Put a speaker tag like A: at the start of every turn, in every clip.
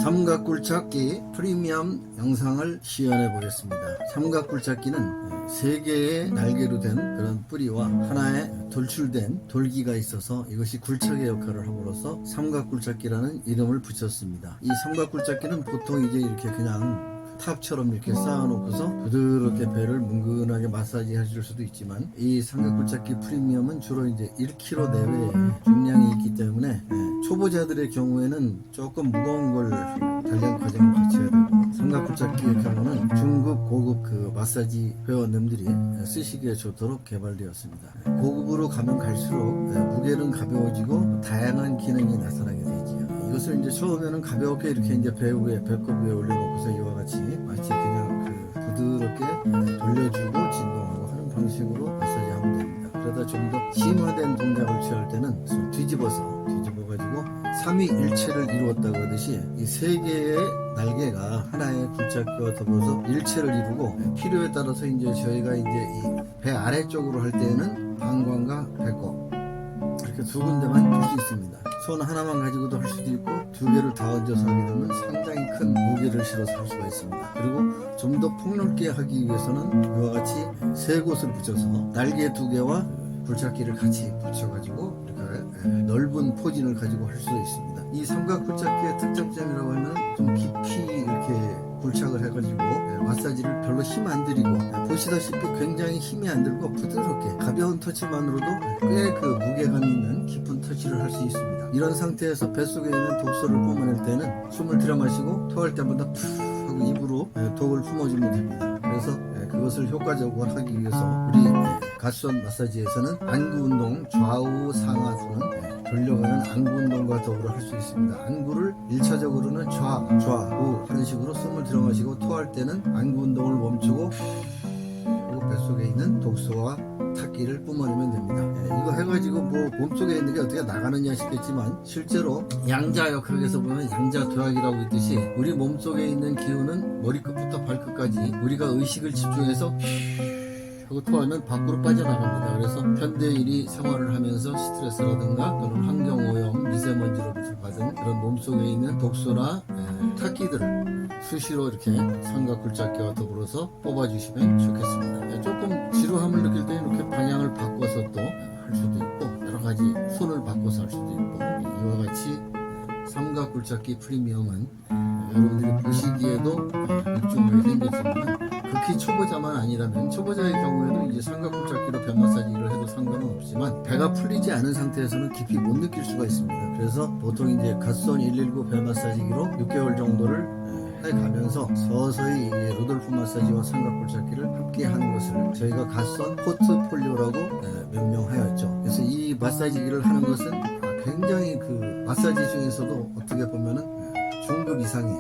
A: 삼각굴착기 프리미엄 영상을 시연해 보겠습니다. 삼각굴착기는 3개의 날개로 된 그런 뿌리와 하나의 돌출된 돌기가 있어서 이것이 굴착의 역할을 함으로써 삼각굴착기라는 이름을 붙였습니다. 이 삼각굴착기는 보통 이제 이렇게 그냥 탑처럼 이렇게 쌓아놓고서 부드럽게 배를 뭉근하게 마사지 해줄 수도 있지만, 이 삼각굴착기 프리미엄은 주로 이제 1kg 내외의 중량이 있기 때문에 초보자들의 경우에는 조금 무거운 걸 단련 과정을 거쳐야 되고, 삼각굴착기의 경우는 중급, 고급 그 마사지 회원님들이 쓰시기에 좋도록 개발되었습니다. 고급으로 가면 갈수록 무게는 가벼워지고 다양한 기능이 나타나게 되지요. 이것을 이제 처음에는 가볍게 이렇게 이제 배 위에, 배꼽 위에 올려놓고서 이와 같이 마치 그냥 그 부드럽게 돌려주고 진동하고 하는 방식으로 마사지하면 됩니다. 그러다 좀 더 심화된 동작을 취할 때는 뒤집어가지고 삼위일체를 이루었다고 하듯이 이 3개의 날개가 하나의 굴착기와 더불어서 일체를 이루고, 필요에 따라서 이제 저희가 이제 이 배 아래쪽으로 할 때는 방광과 배꼽 이렇게 2군데만 줄 수 있습니다. 손 하나만 가지고도 할 수도 있고 2개를 다 얹어서 하게 되면 상당히 큰 무게를 실어서 할 수가 있습니다. 그리고 좀 더 폭넓게 하기 위해서는 이와 같이 3곳을 붙여서 날개 2개와 굴착기를 같이 붙여가지고 이렇게 넓은 포진을 가지고 할 수 있습니다. 이 삼각굴착기의 특장점이라고 하면 좀 깊이 이렇게 굴착을 해가지고 마사지를 별로 힘 안 들이고, 보시다시피 굉장히 힘이 안 들고 부드럽게 가벼운 터치만으로도 꽤 그 무게감 있는 깊은 터치를 할 수 있습니다. 이런 상태에서 뱃속에 있는 독소를 뿜어낼 때는 숨을 들여 마시고 토할 때마다 푸 하고 입으로 독을 품어주면 됩니다. 그래서 그것을 효과적으로 하기 위해서 우리 갓선 마사지에서는 안구 운동, 좌우 상하수는 돌려가는 안구 운동과 더불어 할 수 있습니다. 안구를 1차적으로는 좌우 하는 식으로 숨을 들여 마시고 토할 때는 안구 운동을 멈추고 그리고 뱃속에 있는 독소와 탁기를 뿜어내면 됩니다. 이거 해가지고 뭐 몸속에 있는 게 어떻게 나가느냐 싶겠지만, 실제로 양자역학에서 보면 양자도약이라고 있듯이 우리 몸속에 있는 기운은 머리끝부터 발끝까지 우리가 의식을 집중해서 하고 토하면 밖으로 빠져나갑니다. 그래서 현대인이 생활을 하면서 스트레스라든가 또는 환경오염, 미세먼지로부터 받은 그런 몸속에 있는 독소나 탁기들을 수시로 이렇게 삼각굴착기와 더불어서 뽑아주시면 좋겠습니다. 조금 지루함을 느낄 때 이렇게 방향을 바꿔서 또 할 수도 있고, 여러가지 손을 바꿔서 할 수도 있고, 이와 같이 삼각굴착기 프리미엄은 여러분들이 보시기에도 육중하게 생겼지만 극히 초보자만 아니라면, 초보자의 경우에는 이제 삼각굴착기로 배 마사지를 해도 상관은 없지만 배가 풀리지 않은 상태에서는 깊이 못 느낄 수가 있습니다. 그래서 보통 이제 갓선 119 배 마사지기로 6개월 정도를 해가면서 서서히 루돌프 마사지와 삼각굴착기를 함께 하는 것을 저희가 갓선 포트폴리오라고 명명하였죠. 그래서 이 마사지기를 하는 것은 굉장히 그 마사지 중에서도 어떻게 보면은 중급 이상의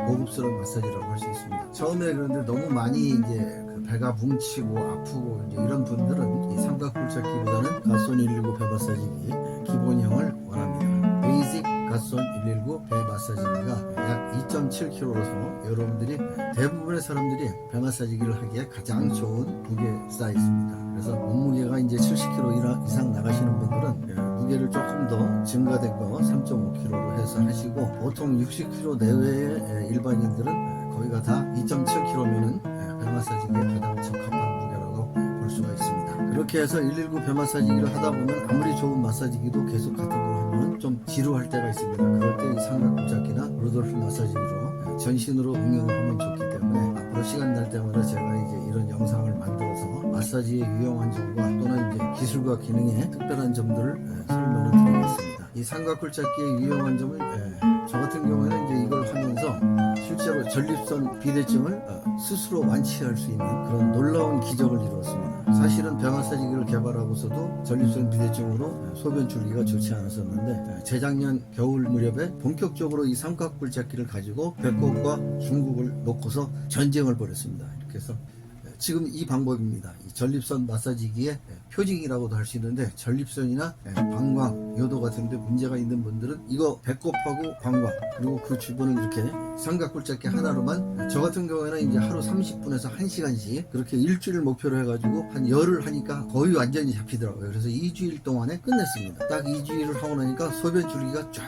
A: 고급스러운 마사지라고 할 수 있습니다. 처음에 그런데 너무 많이 이제 그 배가 뭉치고 아프고 이제 이런 분들은 이 삼각굴착기보다는 갓선 119 배 마사지기 기본형을 원합니다. 베이직 갓선 119 배 마사지기가 약 2.7kg로서 여러분들이 대부분의 사람들이 배 마사지기를 하기에 가장 좋은 무게 사이즈입니다. 그래서 몸무게가 이제 70kg 이상 나가시는 분들은 무게를 조금 더 증가된 거 3.5kg로 해서 하시고, 보통 60kg 내외의 일반인들은 거기가 다 2.7kg면은 배 마사지기에 가장 적합한 무게라고 볼 수가 있습니다. 그렇게 해서 119 배 마사지기를 하다 보면 아무리 좋은 마사지기도 계속 같은 걸 하면 좀 지루할 때가 있습니다. 그럴 때 이 삼각굴착기나 루돌프 마사지기로 전신으로 응용을 하면 좋기 때문에, 앞으로 시간 날 때마다 제가 이제 이런 영상을 만들어서 마사지의 유용한 점과 또는 이제 기술과 기능의 특별한 점들을 설명을 드리겠습니다. 이 삼각굴착기의 유용한 점을 저 같은 경우에는 이제 이걸 하면서 실제로 전립선 비대증을 스스로 완치할 수 있는 그런 놀라운 기적을 이루었습니다. 사실은 배 마사지기를 개발하고서도 전립선 비대증으로 소변 줄기가 좋지 않았었는데, 재작년 겨울 무렵에 본격적으로 이 삼각굴착기를 가지고 배꼽과 중국을 놓고서 전쟁을 벌였습니다. 이렇게 해서 지금 이 방법입니다. 이 전립선 마사지기의 표징이라고도 할 수 있는데, 전립선이나 방광, 요도 같은 데 문제가 있는 분들은 이거 배꼽하고 방광 그리고 그 주변을 이렇게 삼각굴착기 하나로만, 저 같은 경우에는 이제 하루 30분에서 1시간씩 그렇게 일주일 목표로 해가지고 한 열흘 하니까 거의 완전히 잡히더라고요. 그래서 2주일 동안에 끝냈습니다. 딱 2주일을 하고 나니까 소변 줄기가 쫙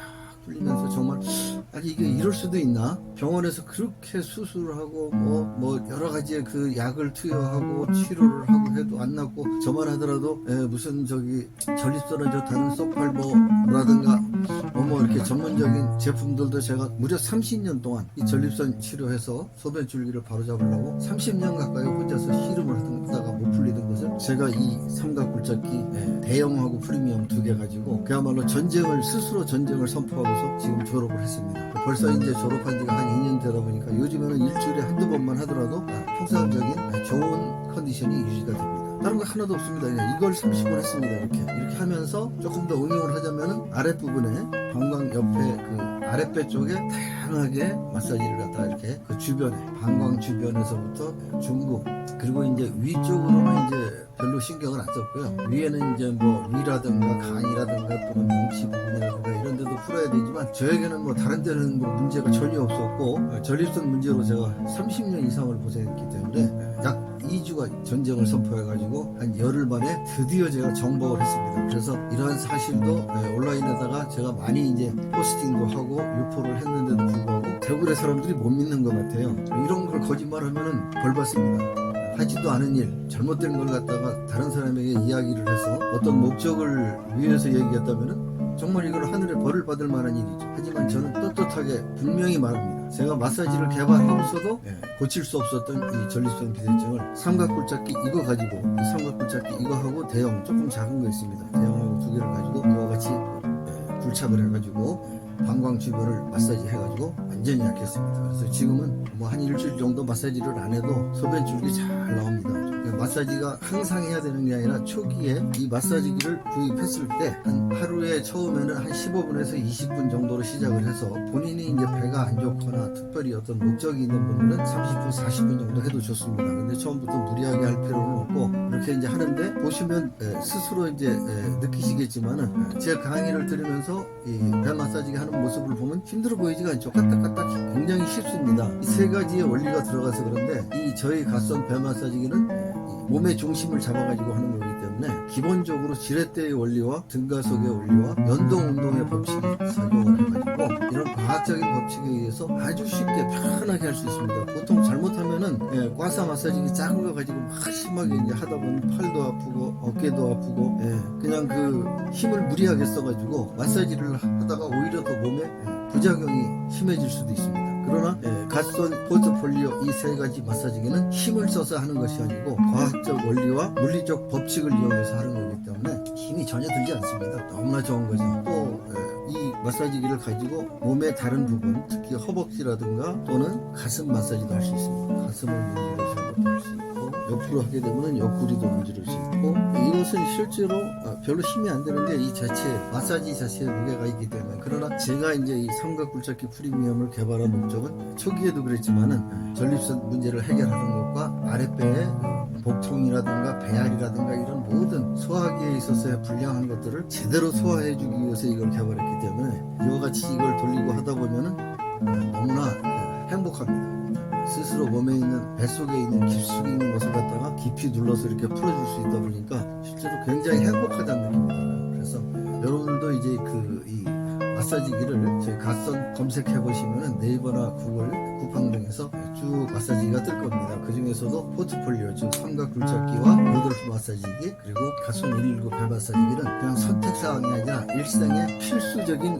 A: 풀리면서 정말 아니 이게 이럴 수도 있나? 병원에서 그렇게 수술을 하고 뭐 여러 가지의 그 약을 투여하고 치료를 하고 해도 안 낫고, 저만 하더라도 무슨 저기 전립선을 저 다른 쏙팔보라든가 뭐 이렇게 전문적인 제품들도 제가 무려 30년 동안 이 전립선 치료해서 소변 줄기를 바로잡으려고 30년 가까이 혼자서 씨름을 하다가 못 풀리던 것을 제가 이 삼각굴착기 대형하고 프리미엄 2개 가지고 그야말로 스스로 전쟁을 선포하고서 지금 졸업을 했습니다. 벌써 이제 졸업한 지가 한 2년 되다 보니까 요즘에는 일주일에 한두 번만 하더라도 평상적인 좋은 컨디션이 유지가 됩니다. 다른 거 하나도 없습니다. 그냥 이걸 30번 했습니다. 이렇게 하면서 조금 더 응용을 하자면은 아랫부분에 방광 옆에 그 아랫배 쪽에 다양하게 마사지를 갖다가 이렇게 그 주변에 방광 주변에서부터 중부 그리고 이제 위쪽으로는 이제 별로 신경을 안 썼고요. 위에는 이제 뭐 위라든가 간이라든가 또는 명치 부분이라든가 이런 데도 풀어야 되지만 저에게는 뭐 다른 데는 뭐 문제가 전혀 없었고 전립선 문제로 제가 30년 이상을 고생했기 때문에 약 2주가 전쟁을 선포해가지고 한 열흘 만에 드디어 제가 정복을 했습니다. 그래서 이러한 사실도 온라인에다가 제가 많이 이제 포스팅도 하고 유포를 했는데도 불구하고 대부분의 사람들이 못 믿는 것 같아요. 이런 걸 거짓말하면은 벌 받습니다. 하지도 않은 일, 잘못된 걸 갖다가 다른 사람에게 이야기를 해서 어떤 목적을 위해서 얘기했다면은 정말 이건 하늘에 벌을 받을 만한 일이죠. 하지만 저는 떳떳하게 분명히 말합니다. 제가 마사지를 개발하고서도 고칠 수 없었던 이 전립선 비대증을 삼각굴착기 이거 가지고, 이 삼각굴착기 이거 하고 대형 조금 작은 거 있습니다. 대형하고 2개를 가지고 이와 같이 굴착을 해가지고 방광 주변을 마사지 해가지고 완전히 약했습니다. 그래서 지금은 뭐 한 일주일 정도 마사지를 안 해도 소변 줄기 잘 나옵니다. 마사지가 항상 해야 되는 게 아니라 초기에 이 마사지기를 구입했을 때 한 하루에 처음에는 한 15분에서 20분 정도로 시작을 해서 본인이 이제 배가 안 좋거나 특별히 어떤 목적이 있는 분들은 30분, 40분 정도 해도 좋습니다. 근데 처음부터 무리하게 할 필요는 없고 이렇게 이제 하는데 보시면 스스로 이제 느끼시겠지만은 제 강의를 들으면서 이 배 마사지기 하는 모습을 보면 힘들어 보이지가 않죠. 까딱까딱 굉장히 쉽습니다. 이 세 가지의 원리가 들어가서 그런데 이 저희 갓선 배 마사지기는 몸의 중심을 잡아가지고 하는 거기 때문에 기본적으로 지렛대의 원리와 등가속의 원리와 연동운동의 법칙이 작용을 해가지고 이런 과학적인 법칙에 의해서 아주 쉽게 편하게 할 수 있습니다. 보통 잘못하면은 과사 마사지기 작은 거 가지고 막 심하게 이제 하다 보면 팔도 아프고 어깨도 아프고 그냥 그 힘을 무리하게 써가지고 마사지를 하다가 오히려 더 몸에 부작용이 심해질 수도 있습니다. 그러나 갓선 포트폴리오 이 세 가지 마사지기는 힘을 써서 하는 것이 아니고 과학적 원리와 물리적 법칙을 이용해서 하는 거기 때문에 힘이 전혀 들지 않습니다. 너무나 좋은 거죠. 또 이 마사지기를 가지고 몸의 다른 부분, 특히 허벅지라든가 또는 가슴 마사지도 할 수 있습니다. 가슴을 문지르시는 것도 할 수 있고 옆으로 하게 되면 옆구리도 문지를 수 있고 이것은 실제로 별로 힘이 안 되는 게 이 자체 마사지 자체에 무게가 있기 때문에. 그러나 제가 이제 이 삼각굴착기 프리미엄을 개발한 목적은 초기에도 그랬지만은 전립선 문제를 해결하는 것과 아랫배의 복통이라든가 배앓이라든가 이런 모든 소화기에 있어서의 불량한 것들을 제대로 소화해주기 위해서 이걸 개발했기 때문에 이와 같이 이걸 돌리고 하다 보면은 너무나 행복합니다. 스스로 몸에 있는 뱃속에 있는 깊숙이 있는 것을 갖다가 깊이 눌러서 이렇게 풀어줄 수 있다 보니까 실제로 굉장히 행복하다는 느낌이 들어요. 그래서 여러분들도 이제 이 마사지기를 저희 갓선 검색해 보시면은 네이버나 구글 쿠팡등에서 쭉 마사지기가 뜰 겁니다. 그 중에서도 포트폴리오 즉 삼각굴착기와 루돌프 마사지기 그리고 갓선 119 배 마사지기는 그냥 선택사항이 아니라 일생의 필수적인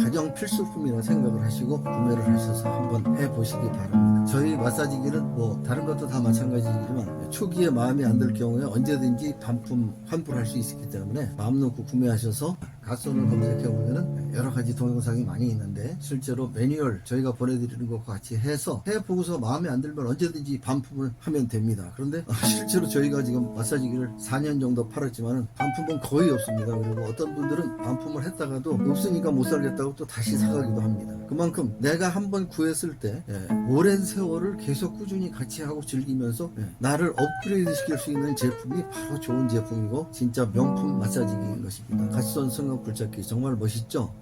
A: 가정 필수품이라 생각을 하시고 구매를 하셔서 한번 해보시기 바랍니다. 저희 마사지기는 뭐 다른 것도 다 마찬가지지만 초기에 마음에 안 들 경우에 언제든지 반품 환불할 수 있기 때문에 마음 놓고 구매하셔서 갓선을 검색해 보면은 여러 가지 동영상이 많이 있는데 실제로 매뉴얼 저희가 보내드리는 것과 같이 해서 해보고서 마음에 안 들면 언제든지 반품을 하면 됩니다. 그런데 실제로 저희가 지금 마사지기를 4년 정도 팔았지만은 반품은 거의 없습니다. 그리고 어떤 분들은 반품을 했다가도 없으니까 못 살겠다고 또 다시 사가기도 합니다. 그만큼 내가 한번 구했을 때 오랜 세월을 계속 꾸준히 같이 하고 즐기면서 나를 업그레이드 시킬 수 있는 제품이 바로 좋은 제품이고 진짜 명품 마사지기인 것입니다. 갓선 삼각굴착기 정말 멋있죠?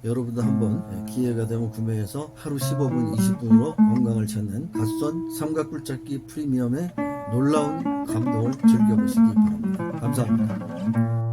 A: 여러분도 한번 기회가 되면 구매해서 하루 15분, 20분으로 건강을 찾는 갓선 삼각굴착기 프리미엄의 놀라운 감동을 즐겨보시기 바랍니다. 감사합니다.